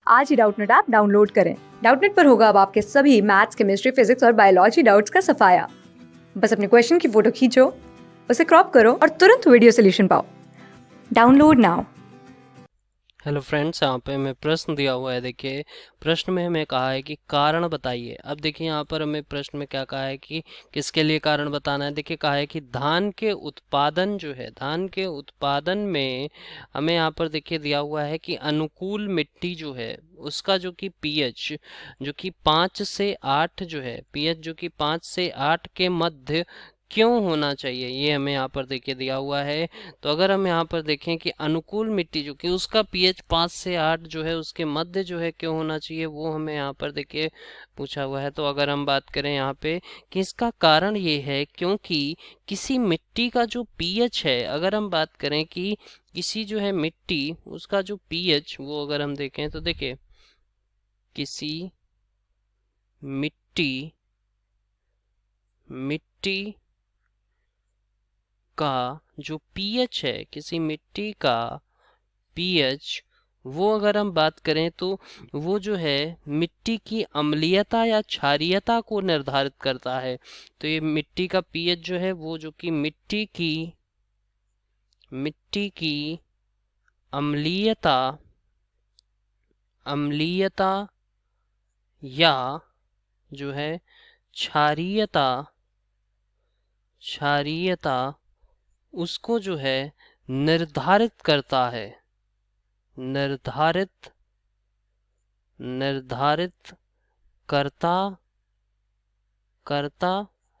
आज ही Doubtnut app download करें। Doubtnut पर होगा अब आपके सभी मैथ्स, केमिस्ट्री, फिजिक्स और बायोलॉजी डाउट्स का सफाया। बस अपने क्वेश्चन की फोटो खींचो, उसे क्रॉप करो और तुरंत वीडियो सोल्यूशन पाओ। Download now. हेलो फ्रेंड्स, यहाँ पे हमें प्रश्न दिया हुआ है। देखिए, प्रश्न में हमें कहा है कि कारण बताइए। अब देखिए यहाँ पर हमें प्रश्न में क्या कहा है कि किसके लिए कारण बताना है। देखिए कहा है कि धान के उत्पादन जो है, धान के उत्पादन में हमें यहाँ पर देखिए दिया हुआ है कि अनुकूल मिट्टी जो है उसका जो कि पीएच जो कि 5 से 8 जो है, पीएच जो कि 5 से 8 के मध्य क्यों होना चाहिए, ये हमें यहाँ पर देखिए दिया हुआ है। तो अगर हम यहाँ पर देखें कि अनुकूल मिट्टी जो कि उसका पीएच 5 से 8 जो है उसके मध्य जो है क्यों होना चाहिए, वो हमें यहाँ पर देखिए पूछा हुआ है। तो अगर हम बात करें यहाँ पे कि इसका कारण ये है क्योंकि किसी मिट्टी का जो पीएच है, अगर हम बात करें कि किसी जो है मिट्टी उसका जो पीएच वो अगर हम देखें तो देखिए किसी मिट्टी का जो पीएच है, किसी मिट्टी का पीएच वो अगर हम बात करें तो वो जो है मिट्टी की अम्लीयता या क्षारीयता को निर्धारित करता है। तो ये मिट्टी का पीएच जो है वो जो कि मिट्टी की अम्लीयता या जो है क्षारीयता उसको जो है निर्धारित करता है, निर्धारित करता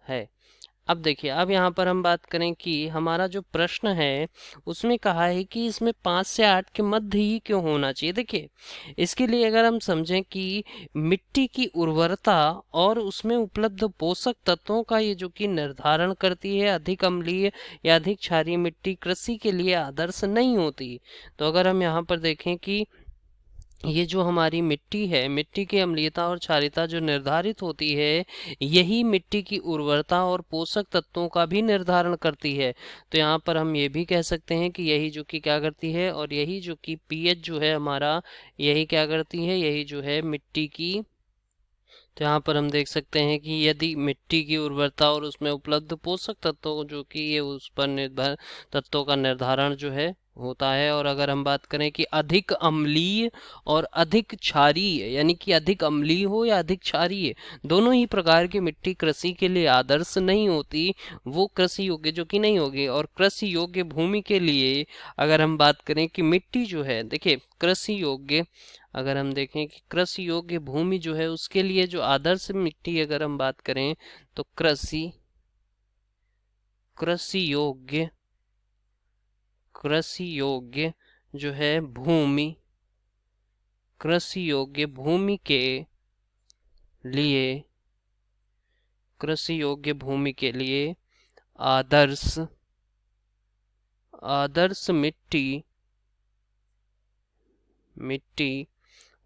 है। अब देखिए, अब यहाँ पर हम बात करें कि हमारा जो प्रश्न है उसमें कहा है कि इसमें 5 से 8 के मध्य ही क्यों होना चाहिए। देखिए, इसके लिए अगर हम समझें कि मिट्टी की उर्वरता और उसमें उपलब्ध पोषक तत्वों का ये जो कि निर्धारण करती है, अधिक अम्लीय या अधिक क्षारीय मिट्टी कृषि के लिए आदर्श नहीं होती। तो अगर हम यहाँ पर देखें कि ये जो हमारी मिट्टी है, मिट्टी की अम्लीयता और क्षारीयता जो निर्धारित होती है, यही मिट्टी की उर्वरता और पोषक तत्वों का भी निर्धारण करती है। तो यहाँ पर हम ये भी कह सकते हैं कि यही जो कि क्या करती है, और यही जो कि पीएच जो है हमारा, यही क्या करती है, यही जो है मिट्टी की। तो यहाँ पर हम देख सकते हैं कि यदि मिट्टी की उर्वरता और उसमें उपलब्ध पोषक तत्वों जो कि ये उस पर निर्भर तत्वों का निर्धारण जो है होता है। और अगर हम बात करें कि अधिक अम्लीय और अधिक क्षारीय, यानी कि अधिक अम्लीय हो या अधिक क्षारीय, दोनों ही प्रकार की मिट्टी कृषि के लिए आदर्श नहीं होती, वो कृषि योग्य जो कि नहीं होगी। और कृषि योग्य भूमि के लिए अगर हम बात करें कि मिट्टी जो है, देखिए कृषि योग्य, अगर हम देखें कि कृषि योग्य भूमि जो है उसके लिए जो आदर्श मिट्टी अगर हम बात करें तो कृषि योग्य जो है भूमि, कृषि योग्य भूमि के लिए, कृषि योग्य भूमि के लिए आदर्श मिट्टी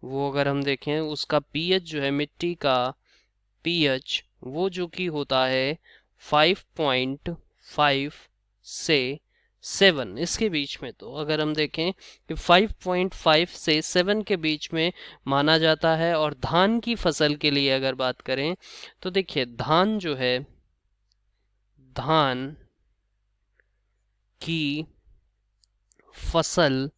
वो अगर हम देखें उसका पीएच जो है, मिट्टी का पीएच वो जो कि होता है 5.5 से 7 इसके बीच में। तो अगर हम देखें कि 5.5 से 7 के बीच में माना जाता है। और धान की फसल के लिए अगर बात करें तो देखिए धान जो है, धान की फसल,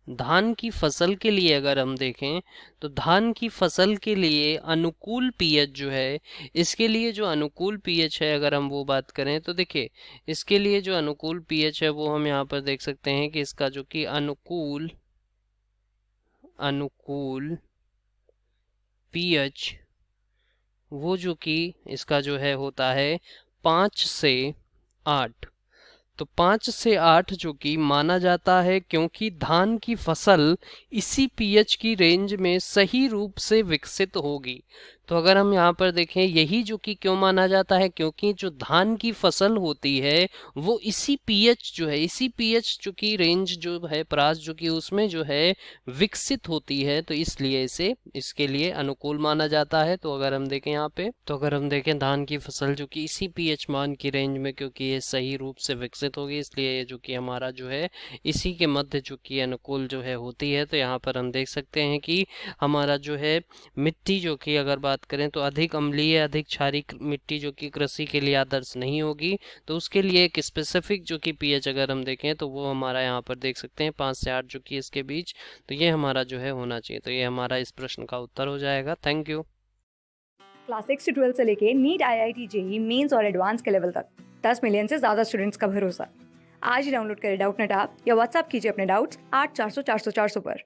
धान की फसल के लिए अगर हम देखें तो धान की फसल के लिए अनुकूल पीएच जो है, इसके लिए जो अनुकूल पीएच है अगर हम वो बात करें तो देखिए इसके लिए जो अनुकूल पीएच है वो हम यहाँ पर देख सकते हैं कि इसका जो कि अनुकूल पीएच वो जो कि इसका जो है होता है 5 से 8। तो 5 से 8 जो कि माना जाता है क्योंकि धान की फसल इसी पीएच की रेंज में सही रूप से विकसित होगी। तो अगर हम यहाँ पर देखें यही जो कि क्यों माना जाता है, क्योंकि जो धान की फसल होती है वो इसी पीएच जो है, इसी पीएच जो की रेंज जो है, प्रास जो कि उसमें जो है विकसित होती है, तो इसलिए इसे इसके लिए अनुकूल माना जाता है। तो अगर हम देखें यहाँ पे, तो अगर हम देखें धान की फसल जो कि इसी पीएच मान की रेंज में, क्योंकि ये सही रूप से विकसित विकसित होगी, इसलिए जो कि हमारा जो है इसी के मध्य जो कि अनुकूल जो है होती है। तो यहाँ पर हम देख सकते हैं कि हमारा जो है मिट्टी जो कि अगर बात करें तो अधिक अम्लीय, अधिक क्षारीय मिट्टी जो कि कृषि के लिए आदर्श नहीं होगी। तो उसके लिए एक स्पेसिफिक जो कि पीएच अगर हम देखें तो वो हमारा यहाँ पर देख सकते हैं 5 से 8 जो कि इसके बीच, तो ये हमारा जो है होना चाहिए। तो ये हमारा इस प्रश्न का उत्तर हो जाएगा। Thank you. क्लास 6 से 12 से लेके नीट, IIT, जेई मेंस और एडवांस के लेवल तक 10 मिलियन से ज्यादा स्टूडेंट्स का भरोसा। आज ही डाउनलोड करें डाउटनेट ऐप या व्हाट्सएप कीजिए अपने डाउट्स 8400 400 400 पर।